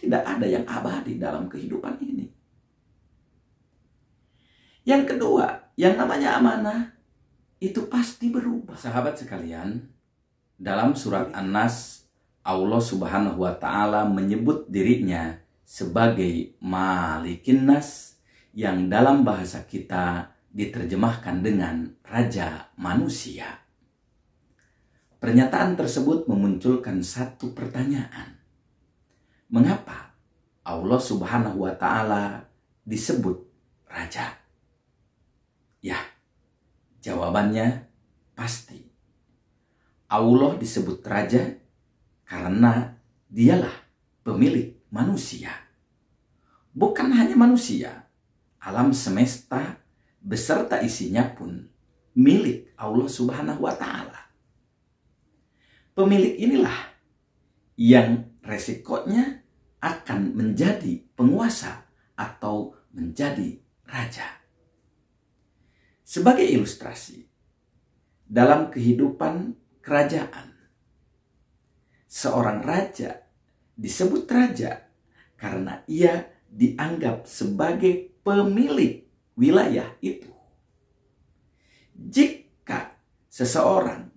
Tidak ada yang abadi dalam kehidupan ini. Yang kedua, yang namanya amanah itu pasti berubah. Sahabat sekalian, dalam surat An-Nas, Allah Subhanahu wa Ta'ala menyebut dirinya sebagai Malikin Nas, yang dalam bahasa kita diterjemahkan dengan Raja Manusia. Pernyataan tersebut memunculkan satu pertanyaan. Mengapa Allah Subhanahu wa Ta'ala disebut Raja? Ya, jawabannya pasti. Allah disebut Raja karena dialah pemilik manusia. Bukan hanya manusia, alam semesta beserta isinya pun milik Allah Subhanahu wa Ta'ala. Pemilik inilah yang resikonya akan menjadi penguasa atau menjadi raja. Sebagai ilustrasi, dalam kehidupan kerajaan, seorang raja disebut raja karena ia dianggap sebagai pemilik wilayah itu. Jika seseorang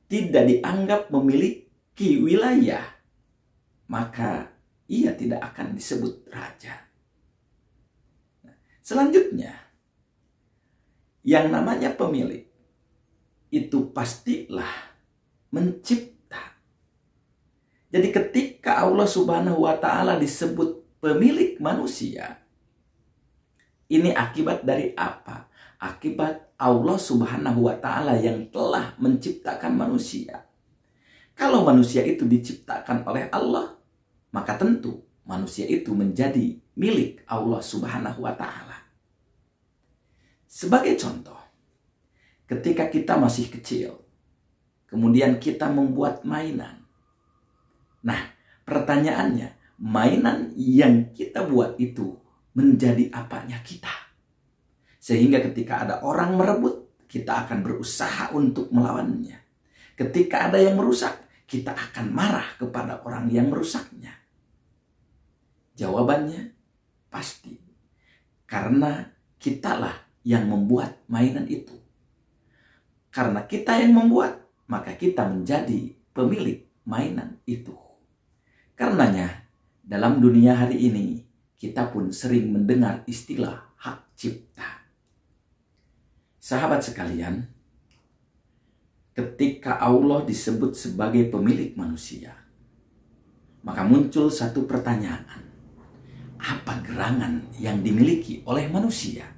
tidak dianggap memiliki wilayah, maka ia tidak akan disebut raja. Selanjutnya, yang namanya pemilik itu pastilah mencipta. Jadi ketika Allah Subhanahu wa Ta'ala disebut pemilik manusia, ini akibat dari apa? Akibat Allah Subhanahu wa Ta'ala yang telah menciptakan manusia. Kalau manusia itu diciptakan oleh Allah, maka tentu manusia itu menjadi milik Allah Subhanahu wa Ta'ala. Sebagai contoh, ketika kita masih kecil, kemudian kita membuat mainan. Nah, pertanyaannya, mainan yang kita buat itu menjadi apanya kita? Sehingga ketika ada orang merebut, kita akan berusaha untuk melawannya. Ketika ada yang merusak, kita akan marah kepada orang yang merusaknya. Jawabannya pasti. Karena kitalah yang membuat mainan itu. Karena kita yang membuat, maka kita menjadi pemilik mainan itu. Karenanya, dalam dunia hari ini, kita pun sering mendengar istilah hak cipta. Sahabat sekalian, ketika Allah disebut sebagai pemilik manusia, maka muncul satu pertanyaan. Apa gerangan yang dimiliki oleh manusia?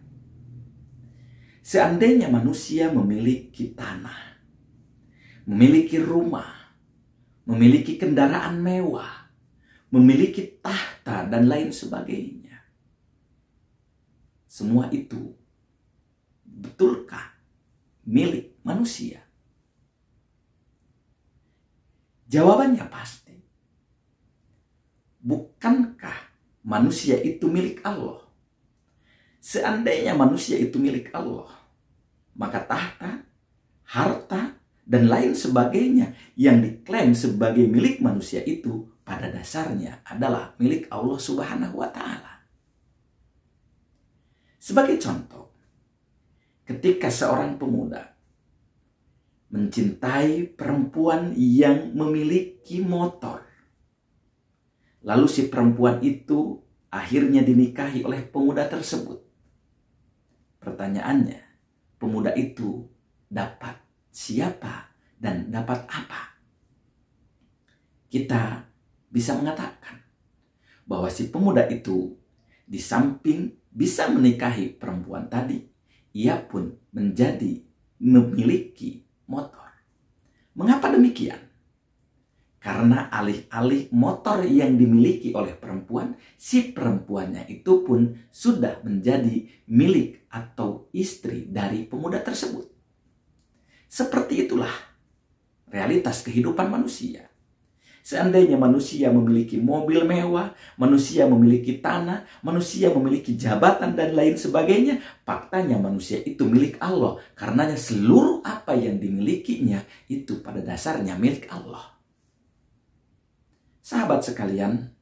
Seandainya manusia memiliki tanah, memiliki rumah, memiliki kendaraan mewah, memiliki tahta dan lain sebagainya. Semua itu betulkah milik manusia? Jawabannya pasti. Bukankah manusia itu milik Allah? Seandainya manusia itu milik Allah, maka tahta, harta, dan lain sebagainya yang diklaim sebagai milik manusia itu pada dasarnya adalah milik Allah Subhanahu wa Ta'ala. Sebagai contoh, ketika seorang pemuda mencintai perempuan yang memiliki motor, lalu si perempuan itu akhirnya dinikahi oleh pemuda tersebut. Pertanyaannya, pemuda itu dapat siapa dan dapat apa? Kita bisa mengatakan bahwa si pemuda itu di samping bisa menikahi perempuan tadi, ia pun menjadi memiliki motor. Mengapa demikian? Karena alih-alih motor yang dimiliki oleh perempuan, si perempuannya itu pun sudah menjadi milik atau istri dari pemuda tersebut. Seperti itulah realitas kehidupan manusia. Seandainya manusia memiliki mobil mewah, manusia memiliki tanah, manusia memiliki jabatan dan lain sebagainya, faktanya manusia itu milik Allah. Karenanya seluruh apa yang dimilikinya itu pada dasarnya milik Allah. Sahabat sekalian,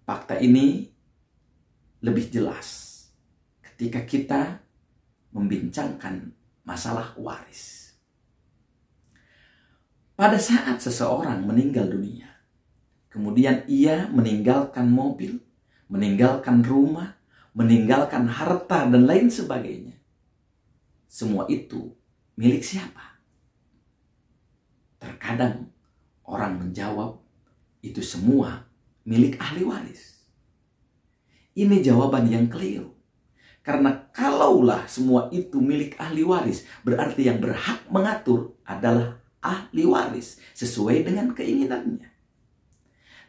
Fakta ini lebih jelas ketika kita membincangkan masalah waris. Pada saat seseorang meninggal dunia, kemudian ia meninggalkan mobil, meninggalkan rumah, meninggalkan harta, dan lain sebagainya. Semua itu milik siapa? Terkadang orang menjawab, itu semua milik ahli waris. Ini jawaban yang keliru. Karena kalaulah semua itu milik ahli waris, berarti yang berhak mengatur adalah ahli waris sesuai dengan keinginannya.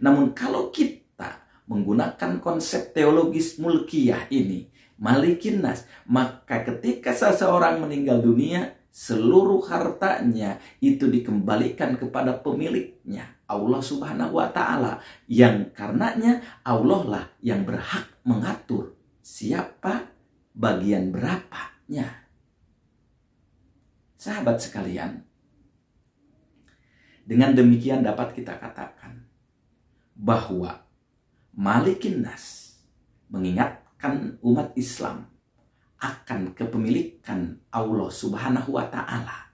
Namun kalau kita menggunakan konsep teologis mulkiyah ini, malikin nas, maka ketika seseorang meninggal dunia, seluruh hartanya itu dikembalikan kepada pemiliknya, Allah Subhanahu wa Ta'ala, yang karenanya Allah lah yang berhak mengatur siapa bagian berapanya. Sahabat sekalian, dengan demikian dapat kita katakan bahwa malikin nas mengingatkan umat Islam akan kepemilikan Allah Subhanahu wa Ta'ala.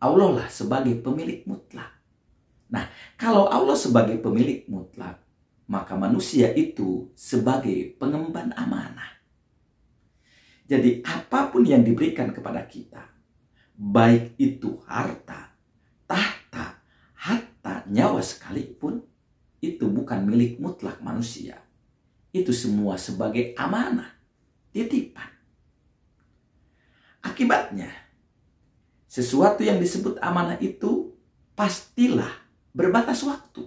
Allah lah sebagai pemilik mutlak. Nah, kalau Allah sebagai pemilik mutlak, maka manusia itu sebagai pengemban amanah. Jadi apapun yang diberikan kepada kita, baik itu harta, tahta, hatta, nyawa sekalipun, itu bukan milik mutlak manusia. Itu semua sebagai amanah, titipan. Akibatnya, sesuatu yang disebut amanah itu pastilah berbatas waktu.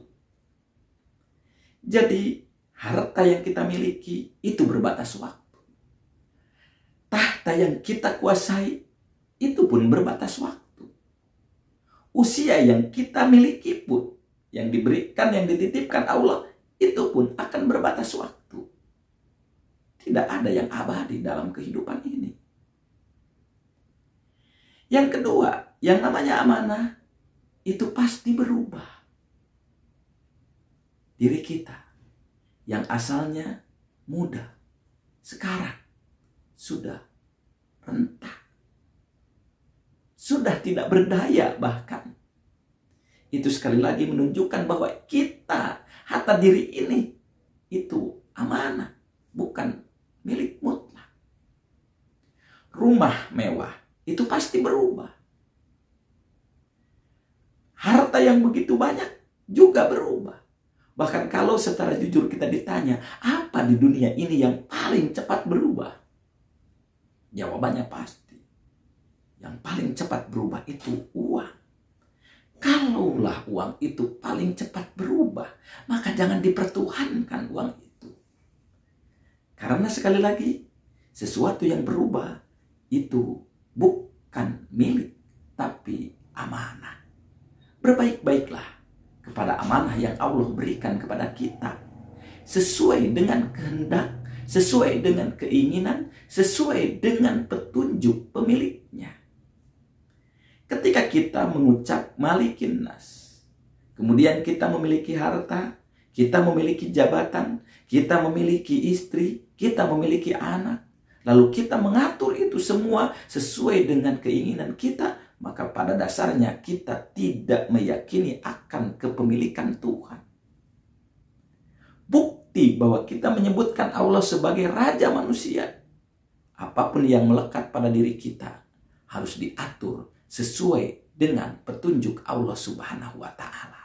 Jadi, harta yang kita miliki itu berbatas waktu. Tahta yang kita kuasai itu pun berbatas waktu. Usia yang kita miliki pun, yang diberikan, yang dititipkan Allah, itu pun akan berbatas waktu. Tidak ada yang abadi dalam kehidupan ini. Yang kedua, yang namanya amanah, itu pasti berubah. Diri kita yang asalnya muda, sekarang sudah rentak, sudah tidak berdaya bahkan. Itu sekali lagi menunjukkan bahwa kita, harta diri ini, itu amanah, bukan milik mutlak. Rumah mewah, itu pasti berubah. Harta yang begitu banyak juga berubah. Bahkan kalau secara jujur kita ditanya, apa di dunia ini yang paling cepat berubah? Jawabannya pasti. Yang paling cepat berubah itu uang. Kalaulah uang itu paling cepat berubah, maka jangan dipertuhankan uang itu. Karena sekali lagi, sesuatu yang berubah itu bukan milik, tapi amanah. Berbaik-baiklah kepada amanah yang Allah berikan kepada kita, sesuai dengan kehendak, sesuai dengan keinginan, sesuai dengan petunjuk pemiliknya. Ketika kita mengucap malikin nas, kemudian kita memiliki harta, kita memiliki jabatan, kita memiliki istri, kita memiliki anak, lalu kita mengatur itu semua sesuai dengan keinginan kita, maka pada dasarnya kita tidak meyakini akan kepemilikan Tuhan. Bukti bahwa kita menyebutkan Allah sebagai Raja manusia, apapun yang melekat pada diri kita harus diatur sesuai dengan petunjuk Allah Subhanahu wa Ta'ala.